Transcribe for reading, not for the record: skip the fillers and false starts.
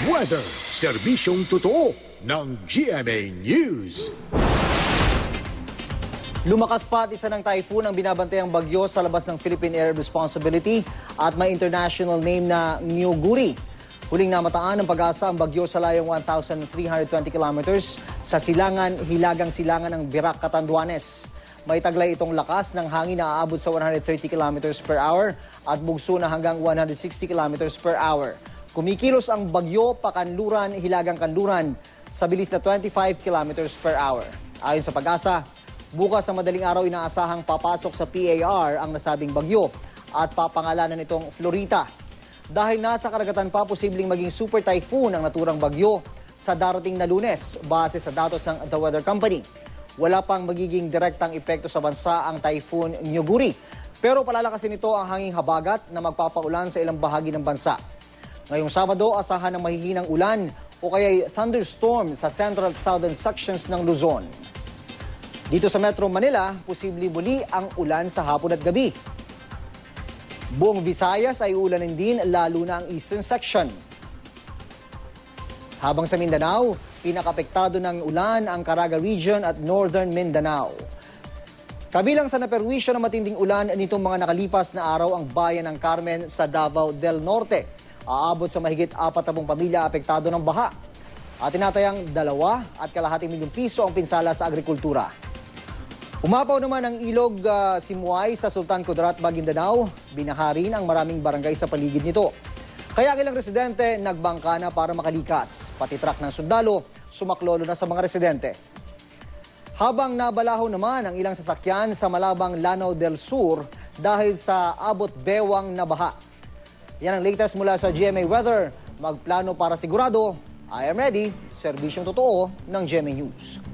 Weather, serbisyong totoo ng GMA News. Lumakas pa at isa ng typhoon ang binabantayang bagyo sa labas ng Philippine Air Responsibility at may international name na Nyuguri. Huling namataan ng Pag-asa ang bagyo sa layong 1,320 kilometers sa hilagang silangan ng Virac, Catanduanes. May taglay itong lakas ng hangin na aabot sa 130 kilometers per hour at bugso na hanggang 160 kilometers per hour. Kumikilos ang bagyo pakanluran, hilagang kanluran sa bilis na 25 kilometers per hour. Ayon sa Pag-asa, bukas sa madaling araw inaasahang papasok sa PAR ang nasabing bagyo at papangalanan itong Florita. Dahil nasa karagatan pa, posibleng maging super typhoon ang naturang bagyo sa darating na Lunes base sa datos ng The Weather Company. Wala pang magiging direktang epekto sa bansa ang Typhoon Nyuguri. Pero palalakasin nito ang hanging habagat na magpapaulan sa ilang bahagi ng bansa. Ngayong Sabado, asahan ng mahihinang ulan o kaya thunderstorm sa central southern sections ng Luzon. Dito sa Metro Manila, posible muli ang ulan sa hapon at gabi. Buong Visayas ay ulanin din lalo na ang eastern section. Habang sa Mindanao, pinakapektado ng ulan ang Caraga region at northern Mindanao. Kabilang sa naperwisyo ng matinding ulan nitong mga nakalipas na araw ang bayan ng Carmen sa Davao del Norte. Aabot sa mahigit 40 pamilya apektado ng baha. At tinatayang 2.5 milyong piso ang pinsala sa agrikultura. Umapaw naman ang ilog Simuay sa Sultan Kudarat, Maguindanao. Binaha rin ang maraming barangay sa paligid nito. Kaya ilang residente nagbangka na para makalikas. Pati truck ng sundalo, sumaklolo na sa mga residente. Habang nabalaho naman ang ilang sasakyan sa malabang Lanao del Sur dahil sa abot bewang na baha. Yan ang latest mula sa GMA Weather. Magplano para sigurado. I am ready. Serbisyong totoo ng GMA News.